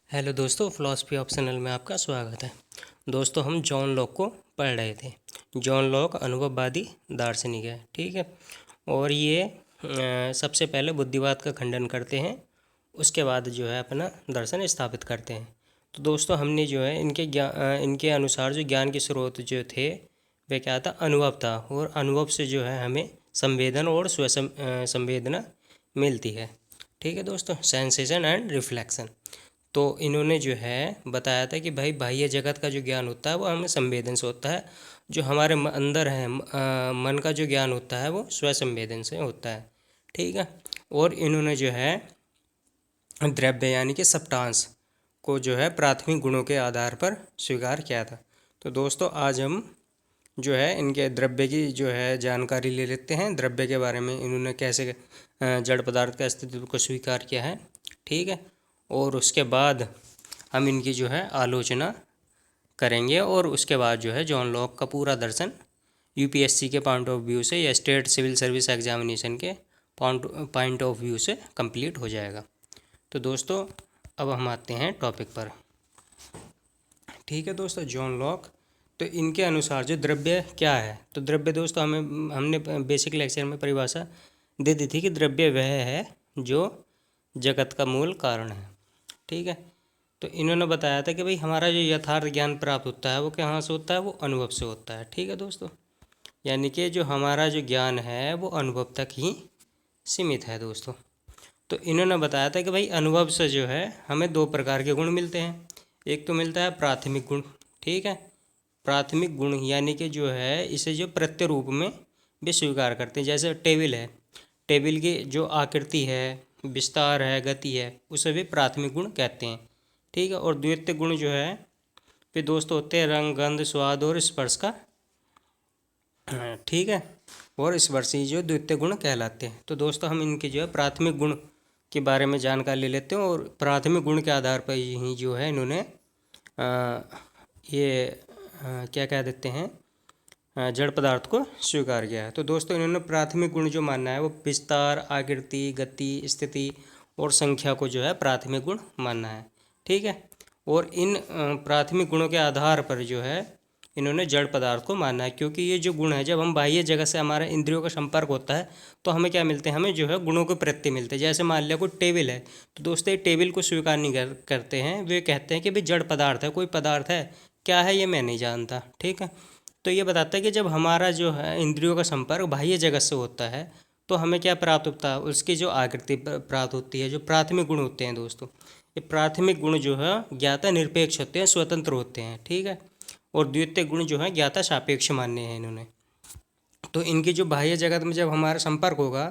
Hello दोस्तों, philosophy optional में आपका स्वागत है। दोस्तों, हम जॉन लॉक को पढ़ रहे थे। जॉन लॉक अनुभववादी दार्शनिक है, ठीक है। और ये सबसे पहले बुद्धिवाद का खंडन करते हैं, उसके बाद जो है अपना दर्शन स्थापित करते हैं। तो दोस्तों, हमने जो है इनके अनुसार जो ज्ञान के स्रोत जो थे वे क्या था, अनुभव था। और अनुभव से जो है हमें संवेदन और संवेदना मिलती है, ठीक है दोस्तों, सेंसेशन एंड रिफ्लेक्शन। तो इन्होंने जो है बताया था कि भाई बाह्य जगत का जो ज्ञान होता है वो हमें संवेदन से होता है। जो हमारे अंदर है मन का जो ज्ञान होता है वो स्वसंवेदन से होता है, ठीक है। और इन्होंने जो है द्रव्य यानी कि सब्सटेंस को जो है प्राथमिक गुणों के आधार पर स्वीकार किया था। तो दोस्तों, आज हम जो है इनके द्रव्य की जो है जानकारी ले लेते हैं। द्रव्य के बारे में इन्होंने कैसे जड़ पदार्थ का अस्तित्व को स्वीकार किया है, ठीक है। और उसके बाद हम इनकी जो है आलोचना करेंगे। और उसके बाद जो है जॉन लॉक का पूरा दर्शन यूपीएससी के पॉइंट ऑफ व्यू से या स्टेट सिविल सर्विस एग्जामिनेशन के पॉइंट ऑफ व्यू से कंप्लीट हो जाएगा। तो दोस्तों, अब हम आते हैं टॉपिक पर, ठीक है दोस्तों। जॉन लॉक, तो इनके अनुसार जो द्रव्य क्या है, तो द्रव्य दोस्तों हमने बेसिक लेक्चर में परिभाषा दे दी थी कि द्रव्य वह है जो जगत का मूल कारण है, ठीक है। तो इन्होंने बताया था कि भाई हमारा जो यथार्थ ज्ञान प्राप्त होता है वो कहाँ से होता है, वो अनुभव से होता है, ठीक है दोस्तों। यानी कि जो हमारा जो ज्ञान है वो अनुभव तक ही सीमित है दोस्तों। तो इन्होंने बताया था कि भाई अनुभव से जो है हमें दो प्रकार के गुण मिलते हैं। एक तो मिलता है प्राथमिक गुण, ठीक है। प्राथमिक गुण यानी कि जो है इसे जो प्रत्यय रूप में भी स्वीकार करते हैं। जैसे टेबल है, टेबल की जो आकृति है, विस्तार है, गति है, उसे भी प्राथमिक गुण कहते हैं, ठीक है। और द्वितीय गुण जो है फिर दोस्तों होते हैं रंग, गंध, स्वाद और स्पर्श का, ठीक है। और स्पर्शी जो द्वितीय गुण कहलाते हैं। तो दोस्तों, हम इनके जो है प्राथमिक गुण के बारे में जानकारी ले लेते हैं। और प्राथमिक गुण के आधार पर ही जो है इन्होंने क्या कह देते हैं, जड़ पदार्थ को स्वीकार किया है। तो दोस्तों, इन्होंने प्राथमिक गुण जो मानना है वो विस्तार, आकृति, गति, स्थिति और संख्या को जो है प्राथमिक गुण मानना है, ठीक है। और इन प्राथमिक गुणों के आधार पर जो है इन्होंने जड़ पदार्थ को मानना है। क्योंकि ये जो गुण है, जब हम बाह्य जगत से हमारे इंद्रियों का संपर्क होता है तो हमें क्या मिलते हैं, हमें जो है गुणों के प्रत्यय मिलते हैं। जैसे मान लिया कोई टेबल है, तो दोस्तों ये टेबल को स्वीकार नहीं करते हैं, वे कहते हैं कि भाई जड़ पदार्थ है, कोई पदार्थ है, क्या है ये मैं नहीं जानता, ठीक है। तो ये बताता है कि जब हमारा जो है इंद्रियों का संपर्क बाह्य जगत से होता है तो हमें क्या प्राप्त होता है, उसकी जो आकृति प्राप्त होती है। जो प्राथमिक गुण होते हैं दोस्तों, ये प्राथमिक गुण जो है ज्ञाता निरपेक्ष होते हैं, स्वतंत्र होते हैं, ठीक है। और द्वितीय गुण जो है ज्ञाता सापेक्ष मान्य हैं इन्होंने। तो इनकी जो बाह्य जगत में जब हमारा संपर्क होगा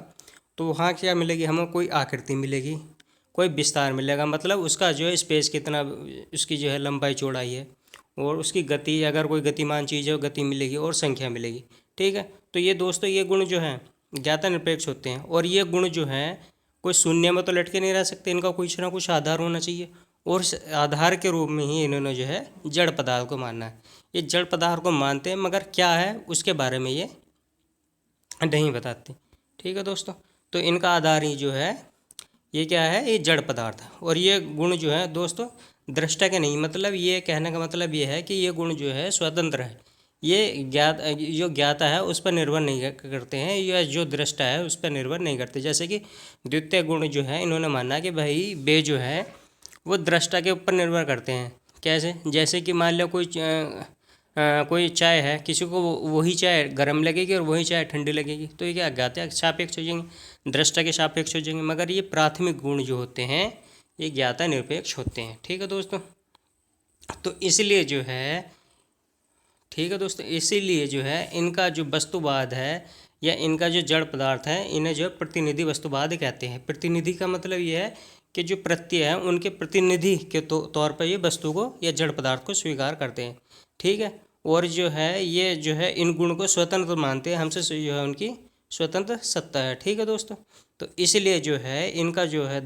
तो वहाँ क्या मिलेगी, हमें कोई आकृति मिलेगी, कोई विस्तार मिलेगा, मतलब उसका जो है स्पेस कितना, उसकी जो है लंबाई चौड़ाई है, और उसकी गति, अगर कोई गतिमान चीज़ है गति मिलेगी, और संख्या मिलेगी, ठीक है। तो ये दोस्तों ये गुण जो है ज्ञाता निरपेक्ष होते हैं। और ये गुण जो है कोई शून्य में तो लटके नहीं रह सकते, इनका कुछ ना कुछ आधार होना चाहिए। और इस आधार के रूप में ही इन्होंने जो है जड़ पदार्थ को मानना है। ये जड़ पदार्थ को मानते हैं, मगर क्या है उसके बारे में ये नहीं बताते, ठीक है दोस्तों। तो इनका आधार ही जो है ये क्या है, ये जड़ पदार्थ है। और ये गुण जो है दोस्तों दृष्टा के नहीं, मतलब ये कहने का मतलब ये है कि ये गुण जो है स्वतंत्र है। ये जो ज्ञाता है उस पर निर्भर नहीं करते हैं, या जो दृष्टा है उस पर निर्भर नहीं करते। जैसे कि द्वितीय गुण जो है इन्होंने माना कि भाई वे जो है वो दृष्टा के ऊपर निर्भर करते हैं। कैसे, जैसे कि मान लो कोई चाय है, किसी को वही चाय गर्म लगेगी और वही चाय ठंडी लगेगी, तो ये क्या ज्ञाता सापेक्ष हो जाएंगे, दृष्टा के सापेक्ष हो जाएंगे। मगर ये प्राथमिक गुण जो होते हैं ये ज्ञाता निरपेक्ष होते हैं, ठीक है दोस्तों। तो इसलिए जो है, ठीक है दोस्तों, इसीलिए जो है इनका जो वस्तुवाद है या इनका जो जड़ पदार्थ है इन्हें जो प्रतिनिधि वस्तुवाद कहते हैं। प्रतिनिधि का मतलब ये है कि जो प्रत्यय है उनके प्रतिनिधि के तौर पर ये वस्तु को या जड़ पदार्थ को स्वीकार करते हैं, ठीक है। और जो है ये जो है इन गुण को स्वतंत्र मानते हैं, हमसे जो है उनकी स्वतंत्र सत्ता है, ठीक है दोस्तों। तो इसलिए जो है इनका जो है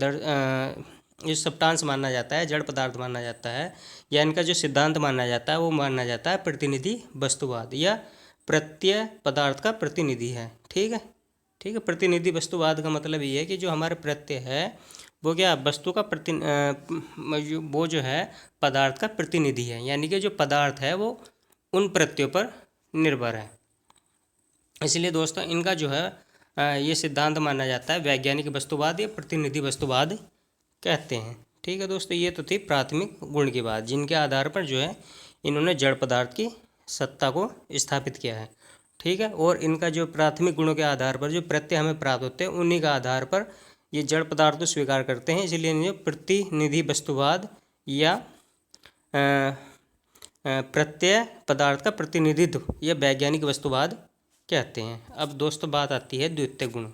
ये सब्सटेंस माना जाता है, जड़ पदार्थ माना जाता है, या इनका जो सिद्धांत माना जाता है वो माना जाता है प्रतिनिधि वस्तुवाद, या प्रत्यय पदार्थ का प्रतिनिधि है, ठीक है। ठीक है, प्रतिनिधि वस्तुवाद का मतलब ये है कि जो हमारे प्रत्यय है वो क्या वस्तु का वो जो है पदार्थ का प्रतिनिधि है, यानी कि जो पदार्थ है वो उन प्रत्ययों पर निर्भर है। इसलिए दोस्तों इनका जो है ये सिद्धांत माना जाता है वैज्ञानिक वस्तुवाद या प्रतिनिधि वस्तुवाद कहते हैं। ठीक है दोस्तों, ये तो थी प्राथमिक गुण की बात, जिनके आधार पर जो है इन्होंने जड़ पदार्थ की सत्ता को स्थापित किया है। ठीक है, और इनका जो प्राथमिक गुणों के आधार पर जो प्रत्यय हमें प्राप्त होते हैं उन्हीं का आधार पर ये जड़ पदार्थ को स्वीकार करते हैं। इसलिए इन्हें प्रतिनिधि वस्तुवाद या प्रत्यय पदार्थ का प्रतिनिधित्व या वैज्ञानिक वस्तुवाद कहते हैं। अब दोस्तों बात आती है द्वितीय गुण।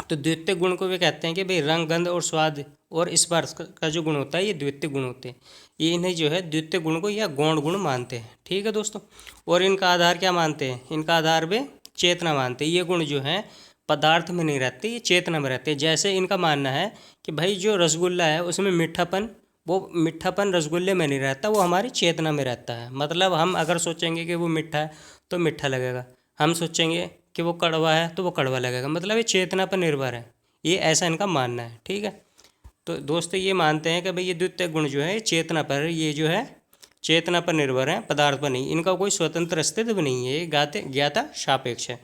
तो द्वितीय गुण को वे कहते हैं कि भाई रंग, गंध और स्वाद और स्पर्श का जो गुण होता है ये द्वितीय गुण होते हैं। ये इन्हें जो है द्वितीय गुण को या गौण गुण मानते हैं। ठीक है दोस्तों, और इनका आधार क्या मानते हैं? इनका आधार वे चेतना मानते हैं। ये गुण जो है पदार्थ में नहीं रहते, ये चेतना में रहते हैं। जैसे इनका मानना है कि भाई जो रसगुल्ला है उसमें मीठापन, वो मीठापन रसगुल्ले में नहीं रहता, वो हमारी चेतना में रहता है। मतलब हम अगर सोचेंगे कि वो मीठा है तो मीठा लगेगा, हम सोचेंगे कि वो कड़वा है तो वो कड़वा लगेगा। मतलब ये चेतना पर निर्भर है, ये ऐसा इनका मानना है। ठीक है, तो दोस्तों ये मानते हैं कि भाई ये द्वितीय गुण जो है चेतना पर, ये जो है चेतना पर निर्भर है, पदार्थ पर नहीं। इनका कोई स्वतंत्र अस्तित्व नहीं है, ये ज्ञाता सापेक्ष है।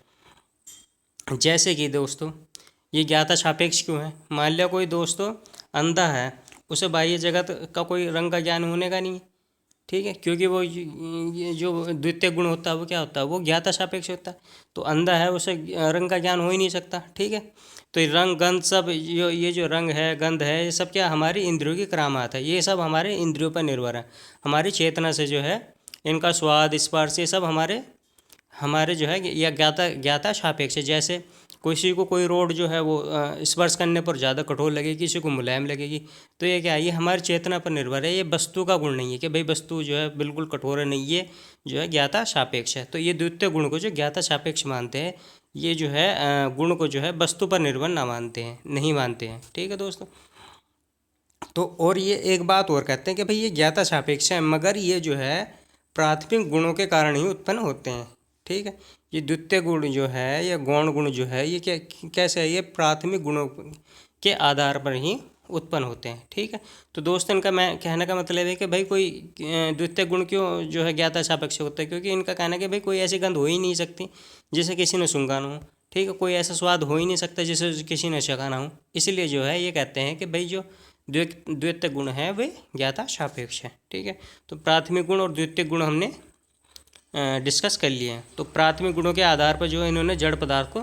जैसे कि दोस्तों ये ज्ञाता सापेक्ष क्यों है? मान लिया कोई दोस्तों अंधा है, उसे बाह्य जगत का कोई रंग का ज्ञान होने का नहीं है। ठीक है, क्योंकि वो ये जो द्वितीय गुण होता है वो क्या होता है? वो ज्ञाता सापेक्ष होता है। तो अंधा है, उसे रंग का ज्ञान हो ही नहीं सकता। ठीक है, तो ये रंग, गंध सब ये जो रंग है, गंध है, ये सब क्या हमारी इंद्रियों की करामात है। ये सब हमारे इंद्रियों पर निर्भर है, हमारी चेतना से जो है इनका स्वाद, स्पर्श, ये सब हमारे जो है या ज्ञाता सापेक्ष है। जैसे किसी को कोई रोड जो है वो स्पर्श करने पर ज़्यादा कठोर लगेगी, किसी को मुलायम लगेगी। तो ये क्या है? ये हमारी चेतना पर निर्भर है, ये वस्तु का गुण नहीं है कि भाई वस्तु जो है बिल्कुल कठोर है, नहीं, ये जो है ज्ञाता सापेक्ष है। तो ये द्वितीय गुण को जो ज्ञाता सापेक्ष मानते हैं, ये जो है गुण को जो है वस्तु पर निर्भर नहीं मानते हैं। ठीक है दोस्तों, तो और ये एक बात और कहते हैं कि भाई ये ज्ञाता सापेक्ष है, मगर ये जो है प्राथमिक गुणों के कारण ही उत्पन्न होते हैं। ठीक है, ये द्वितीय गुण जो है या गौण गुण जो है ये कैसे है? ये प्राथमिक गुणों के आधार पर ही उत्पन्न होते हैं। ठीक है, तो दोस्तों इनका मैं कहने का मतलब है कि भाई कोई द्वितीय गुण क्यों जो है ज्ञाता सापेक्ष होता है? क्योंकि इनका कहना है कि भाई कोई ऐसी गंध हो ही नहीं सकती जिसे किसी ने सूंघा ना हो। ठीक है, कोई ऐसा स्वाद हो ही नहीं सकता जिसे किसी ने चखा ना हो। इसलिए जो है ये कहते हैं कि भाई जो द्वितीय गुण है वे ज्ञाता सापेक्ष है। ठीक है, तो प्राथमिक गुण और द्वितीय गुण हमने डिस्कस कर लिए हैं। तो प्राथमिक गुणों के आधार पर जो है इन्होंने जड़ पदार्थ को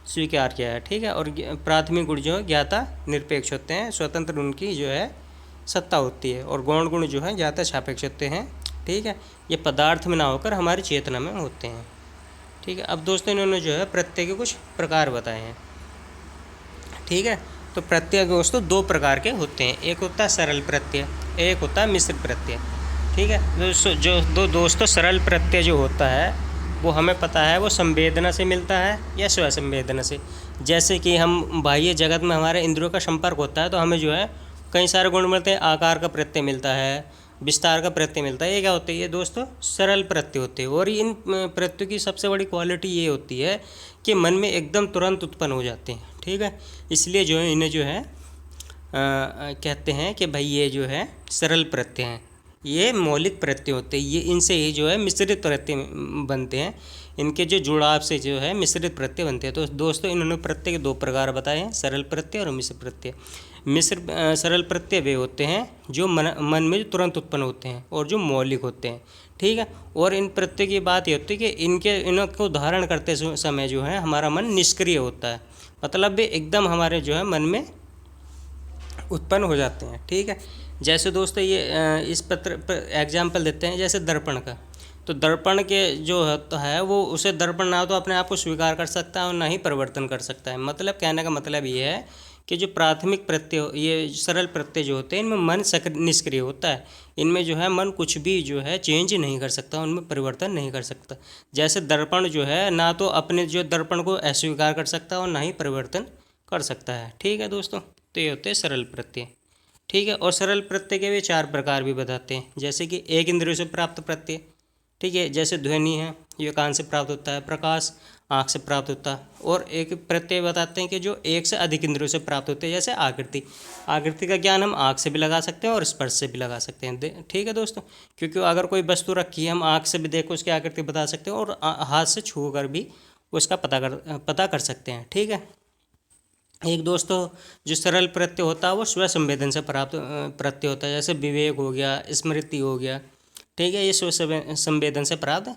स्वीकार किया है। ठीक है, और प्राथमिक गुण जो है ज्ञाता निरपेक्ष होते हैं, स्वतंत्र उनकी जो है सत्ता होती है। और गौण गुण जो है ज्ञाता सापेक्ष होते हैं। ठीक है, ये पदार्थ में ना होकर हमारी चेतना में होते हैं। ठीक है, अब दोस्तों इन्होंने जो है प्रत्यय के कुछ प्रकार बताए हैं। ठीक है, तो प्रत्यय दोस्तों दो प्रकार के होते हैं, एक होता है सरल प्रत्यय, एक होता है मिश्र प्रत्यय। ठीक है, जो दोस्तों सरल प्रत्यय जो होता है वो हमें पता है वो संवेदना से मिलता है या स्वसंवेदना से। जैसे कि हम बाह्य जगत में हमारे इंद्रियों का संपर्क होता है तो हमें जो है कई सारे गुण मिलते हैं, आकार का प्रत्यय मिलता है, विस्तार का प्रत्यय मिलता है। ये क्या होते हैं? ये दोस्तों सरल प्रत्यय होते हैं। और इन प्रत्ययों की सबसे बड़ी क्वालिटी ये होती है कि मन में एकदम तुरंत उत्पन्न हो जाते हैं। ठीक है, इसलिए जो है इन्हें जो है कहते हैं कि भाई ये जो है सरल प्रत्यय हैं, ये मौलिक प्रत्यय होते हैं। ये इनसे ही जो है मिश्रित प्रत्यय बनते हैं, इनके जो जुड़ाव से जो है मिश्रित प्रत्यय बनते हैं। तो दोस्तों इन्होंने प्रत्यय के दो प्रकार बताए हैं, सरल प्रत्यय और मिश्र प्रत्यय। सरल प्रत्यय वे होते हैं जो मन में तुरंत उत्पन्न होते हैं और जो मौलिक होते हैं। ठीक है, और इन प्रत्यय की बात ये होती है कि इनको धारण करते समय जो है हमारा मन निष्क्रिय होता है, मतलब वे एकदम हमारे जो है मन में उत्पन्न हो जाते हैं। ठीक है, जैसे दोस्तों ये इस एग्जाम्पल देते हैं जैसे दर्पण का। तो दर्पण के जो होता है वो उसे दर्पण ना तो अपने आप को स्वीकार कर सकता है और ना ही परिवर्तन कर सकता है। मतलब कहने का मतलब ये है कि जो प्राथमिक प्रत्यय, ये सरल प्रत्यय जो होते हैं इनमें मन निष्क्रिय होता है, इनमें जो है मन कुछ भी जो है चेंज नहीं कर सकता, उनमें परिवर्तन नहीं कर सकता। जैसे दर्पण जो है ना तो अपने जो दर्पण को अस्वीकार कर सकता है और ना ही परिवर्तन कर सकता है। ठीक है दोस्तों, तो ये होते हैं सरल प्रत्यय। ठीक है, और सरल प्रत्यय के भी चार प्रकार भी बताते हैं, जैसे कि एक इंद्रियों से प्राप्त प्रत्यय, ठीक है। जैसे ध्वनि है, ये कान से प्राप्त होता है, प्रकाश आँख से प्राप्त होता है, और एक प्रत्यय बताते हैं कि जो एक से अधिक इंद्रियों से प्राप्त होते हैं, जैसे आकृति। आकृति का ज्ञान हम आँख से भी लगा सकते हैं और स्पर्श से भी लगा सकते हैं, ठीक है दोस्तों। क्योंकि अगर कोई वस्तु रखी है, हम आँख से भी देख कर उसकी आकृति बता सकते हैं और हाथ से छू कर भी उसका पता कर सकते हैं, ठीक है। एक दोस्तों जो सरल प्रत्यय होता है वो स्व संवेदन से प्राप्त प्रत्यय होता है, जैसे विवेक हो गया, स्मृति हो गया, ठीक है। ये स्व संवेदन से प्राप्त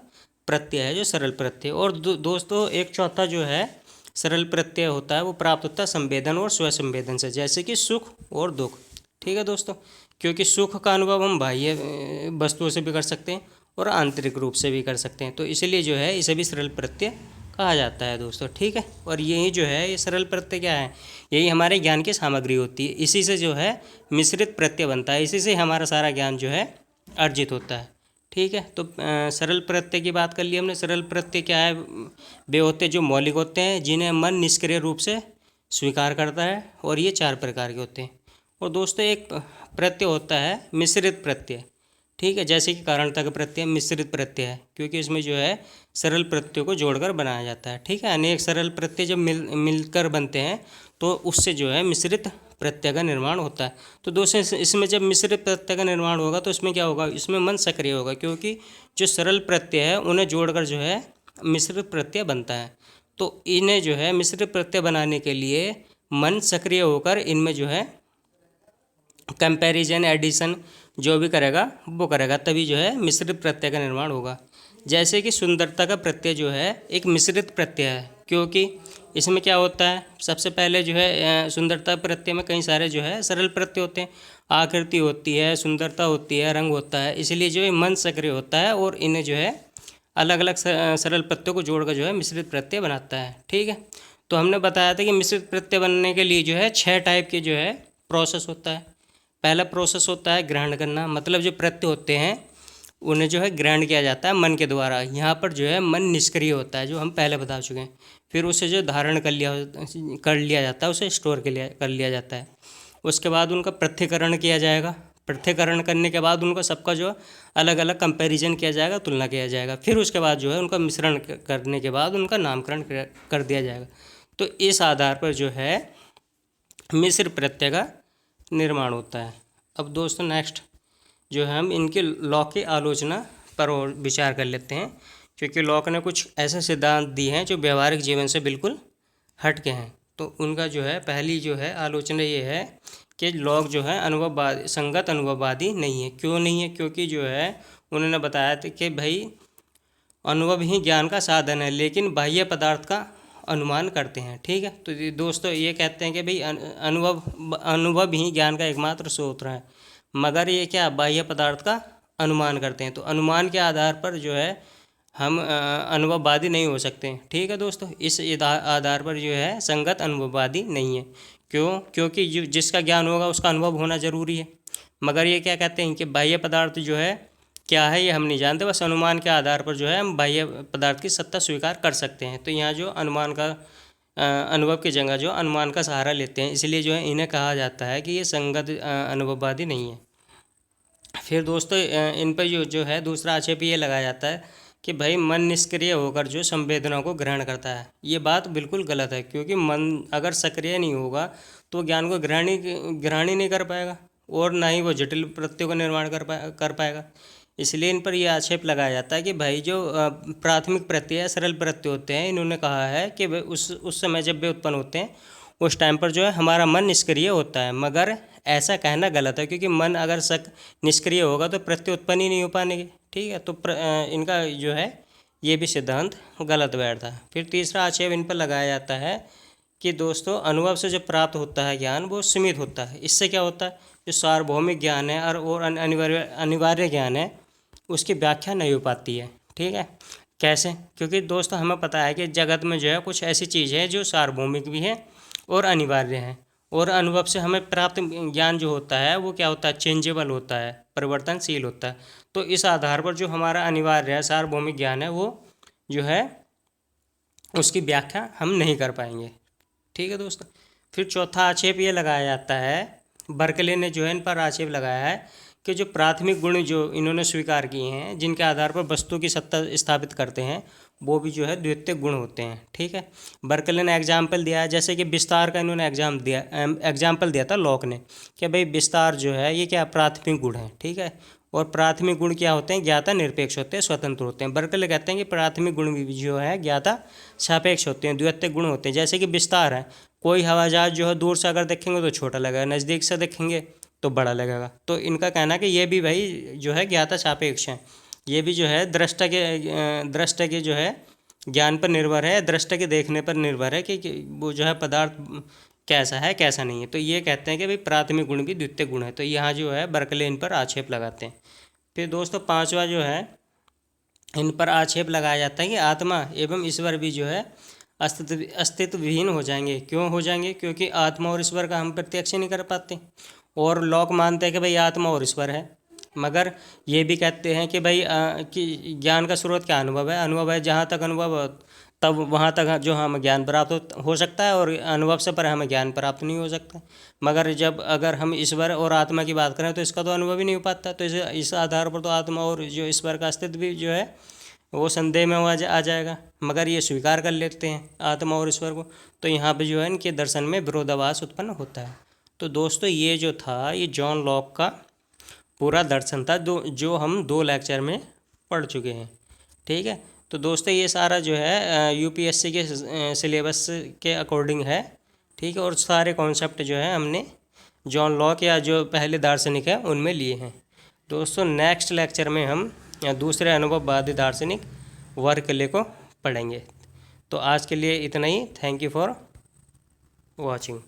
प्रत्यय है जो सरल प्रत्यय। और दोस्तों एक चौथा जो है सरल प्रत्यय होता है वो प्राप्त होता है संवेदन और स्व संवेदन से, जैसे कि सुख और दुख, ठीक है दोस्तों। क्योंकि सुख का अनुभव हम बाह्य वस्तुओं से भी कर सकते हैं और आंतरिक रूप से भी कर सकते हैं, तो इसलिए जो है इसे भी सरल प्रत्यय कहा जाता है दोस्तों, ठीक है। और यही जो है ये सरल प्रत्यय क्या है, यही हमारे ज्ञान की सामग्री होती है। इसी से जो है मिश्रित प्रत्यय बनता है, इसी से हमारा सारा ज्ञान जो है अर्जित होता है, ठीक है। तो सरल प्रत्यय की बात कर ली हमने। सरल प्रत्यय क्या है, वे होते जो मौलिक होते हैं, जिन्हें मन निष्क्रिय रूप से स्वीकार करता है, और ये 4 प्रकार के होते हैं। और दोस्तों एक प्रत्यय होता है मिश्रित प्रत्यय, ठीक है। जैसे कि कारणता का प्रत्यय मिश्रित प्रत्यय है, क्योंकि इसमें जो है सरल प्रत्ययों को जोड़कर बनाया जाता है, ठीक है। अनेक सरल प्रत्यय जब मिलकर बनते हैं तो उससे जो है मिश्रित प्रत्यय का निर्माण होता है। तो दोस्तों इसमें जब मिश्रित प्रत्यय का निर्माण होगा तो इसमें क्या होगा, इसमें मन सक्रिय होगा, क्योंकि जो सरल प्रत्यय है उन्हें जोड़कर जो है मिश्रित प्रत्यय बनता है। तो इन्हें जो है मिश्रित प्रत्यय बनाने के लिए मन सक्रिय होकर इनमें जो है कंपैरिजन, एडिशन जो भी करेगा वो करेगा, तभी जो है मिश्रित प्रत्यय का निर्माण होगा। जैसे कि सुंदरता का प्रत्यय जो है एक मिश्रित प्रत्यय है, क्योंकि इसमें क्या होता है, सबसे पहले जो है सुंदरता प्रत्यय में कई सारे जो है सरल प्रत्यय होते हैं, आकृति होती है, सुंदरता होती है, रंग होता है, इसलिए जो है मन सक्रिय होता है और इन्हें जो है अलग अलग सरल प्रत्ययों को जोड़कर जो है मिश्रित प्रत्यय बनाता है, ठीक है। तो हमने बताया था कि मिश्रित प्रत्यय बनने के लिए जो है 6 टाइप के जो है प्रोसेस होता है। पहला प्रोसेस होता है ग्रहण करना, मतलब जो प्रत्यय होते हैं उन्हें जो है ग्रहण किया जाता है मन के द्वारा। यहाँ पर जो है मन निष्क्रिय होता है, जो हम पहले बता चुके हैं। फिर उसे जो धारण कर लिया जाता है, उसे स्टोर कर लिया जाता है। उसके बाद उनका पृथक्करण किया जाएगा। पृथक्करण करने के बाद उनका सबका जो अलग अलग कंपैरिजन किया जाएगा, तुलना किया जाएगा। फिर उसके बाद जो है उनका मिश्रण करने के बाद उनका नामकरण कर दिया जाएगा। तो इस आधार पर जो है मिश्र प्रत्यय का निर्माण होता है। अब दोस्तों नेक्स्ट जो है हम इनके लॉ की आलोचना पर और विचार कर लेते हैं, क्योंकि लॉक ने कुछ ऐसे सिद्धांत दिए हैं जो व्यवहारिक जीवन से बिल्कुल हट के हैं। तो उनका जो है पहली जो है आलोचना ये है कि लॉक जो है अनुभववादी, संगत अनुभववादी नहीं है। क्यों नहीं है, क्योंकि जो है उन्होंने बताया था कि भाई अनुभव ही ज्ञान का साधन है, लेकिन बाह्य पदार्थ का अनुमान करते हैं, ठीक है। तो दोस्तों ये कहते हैं कि भाई अनुभव ही ज्ञान का एकमात्र स्रोत है, मगर ये क्या बाह्य पदार्थ का अनुमान करते हैं। तो अनुमान के आधार पर जो है हम अनुभववादी नहीं हो सकते, ठीक है दोस्तों। इस आधार पर जो है संगत अनुभववादी नहीं है। क्यों, क्योंकि जिसका ज्ञान होगा उसका अनुभव होना जरूरी है। मगर ये क्या कहते हैं कि बाह्य पदार्थ जो है क्या है ये हम नहीं जानते, बस अनुमान के आधार पर जो है हम बाह्य पदार्थ की सत्ता स्वीकार कर सकते हैं। तो यहाँ जो अनुमान का अनुभव की जगह जो अनुमान का सहारा लेते हैं, इसलिए जो है इन्हें कहा जाता है कि ये संगत अनुभववादी नहीं है। फिर दोस्तों इन पर जो है दूसरा आक्षेप ये लगाया जाता है कि भाई मन निष्क्रिय होकर जो संवेदनाओं को ग्रहण करता है। ये बात बिल्कुल गलत है, क्योंकि मन अगर सक्रिय नहीं होगा तो ज्ञान को ग्रहण ही नहीं कर पाएगा, और ना ही वो जटिल प्रत्ययों का निर्माण कर पाएगा। इसलिए इन पर यह आक्षेप लगाया जाता है कि भाई जो प्राथमिक प्रत्यय सरल प्रत्यय होते हैं, इन्होंने कहा है कि उस समय जब वे उत्पन्न होते हैं उस टाइम पर जो है हमारा मन निष्क्रिय होता है। मगर ऐसा कहना गलत है, क्योंकि मन अगर निष्क्रिय होगा तो प्रत्यय उत्पन्न ही नहीं हो पाएंगे, ठीक है। तो इनका जो है ये भी सिद्धांत गलत बैठता है। फिर तीसरा आक्षेप इन पर लगाया जाता है कि दोस्तों अनुभव से जो प्राप्त होता है ज्ञान वो सीमित होता है। इससे क्या होता है, जो सार्वभौमिक ज्ञान है और अनिवार्य ज्ञान है उसकी व्याख्या नहीं हो पाती है, ठीक है। कैसे, क्योंकि दोस्तों हमें पता है कि जगत में जो है कुछ ऐसी चीज़ है जो सार्वभौमिक भी है और अनिवार्य है। और अनुभव से हमें प्राप्त ज्ञान जो होता है वो क्या होता है, चेंजेबल होता है, परिवर्तनशील होता है। तो इस आधार पर जो हमारा अनिवार्य है सार्वभौमिक ज्ञान है वो जो है उसकी व्याख्या हम नहीं कर पाएंगे, ठीक है दोस्तों। फिर चौथा आक्षेप ये लगाया जाता है, बर्कले ने जो है इन पर आक्षेप लगाया है कि जो प्राथमिक गुण जो इन्होंने स्वीकार किए हैं, जिनके आधार पर वस्तु की सत्ता स्थापित करते हैं, वो भी जो है द्वितीयक गुण होते हैं। ठीक है, बर्कले ने एग्जाम्पल दिया है, जैसे कि विस्तार का इन्होंने एग्जाम्पल दिया था लॉक ने, कि भाई विस्तार जो है ये क्या प्राथमिक गुण है। ठीक है, और प्राथमिक गुण क्या होते हैं, ज्ञाता निरपेक्ष होते हैं, स्वतंत्र होते हैं। बर्कले कहते हैं कि प्राथमिक गुण भी जो है ज्ञाता सापेक्ष होते हैं, द्वितीयक गुण होते हैं। जैसे कि विस्तार है, कोई हवाई जहाज जो है दूर से अगर देखेंगे तो छोटा लगेगा, नज़दीक से देखेंगे तो बड़ा लगेगा। तो इनका कहना है कि ये भी भाई जो है ज्ञाता सापेक्ष है, ये भी जो है दृष्टा के जो है ज्ञान पर निर्भर है, दृष्टा के देखने पर निर्भर है कि वो जो है पदार्थ कैसा है कैसा नहीं है। तो ये कहते हैं कि भाई प्राथमिक गुण भी द्वितीय गुण है। तो यहाँ जो है बर्कले इन पर आक्षेप लगाते हैं। फिर दोस्तों पांचवा जो है इन पर आक्षेप लगाया जाता है कि आत्मा एवं ईश्वर भी जो है अस्तित्व विहीन हो जाएंगे। क्यों हो जाएंगे? क्योंकि आत्मा और ईश्वर का हम प्रत्यक्ष नहीं कर पाते। और लोग मानते हैं कि भाई आत्मा और ईश्वर है, मगर ये भी कहते हैं कि भाई कि ज्ञान का स्रोत क्या अनुभव है। अनुभव है, जहाँ तक अनुभव तब वहाँ तक जो हमें ज्ञान प्राप्त हो सकता है, और अनुभव से पर हमें ज्ञान प्राप्त नहीं हो सकता। मगर जब अगर हम ईश्वर और आत्मा की बात करें तो इसका तो अनुभव ही नहीं हो पाता। तो इस आधार पर तो आत्मा और जो ईश्वर का अस्तित्व भी जो है वो संदेह में आ जाएगा। मगर ये स्वीकार कर लेते हैं आत्मा और ईश्वर को। तो यहाँ पे जो है इनके दर्शन में विरोधाभास उत्पन्न होता है। तो दोस्तों ये जो था ये जॉन लॉक का पूरा दर्शन था, जो हम 2 लेक्चर में पढ़ चुके हैं। ठीक है, तो दोस्तों ये सारा जो है यूपीएससी के सिलेबस के अकॉर्डिंग है। ठीक है, और सारे कॉन्सेप्ट जो है हमने जॉन लॉक या जो पहले दार्शनिक है उनमें लिए हैं। दोस्तों नेक्स्ट लेक्चर में हम दूसरे अनुभववादी दार्शनिक बर्कले को पढ़ेंगे। तो आज के लिए इतना ही। Thank you for watching.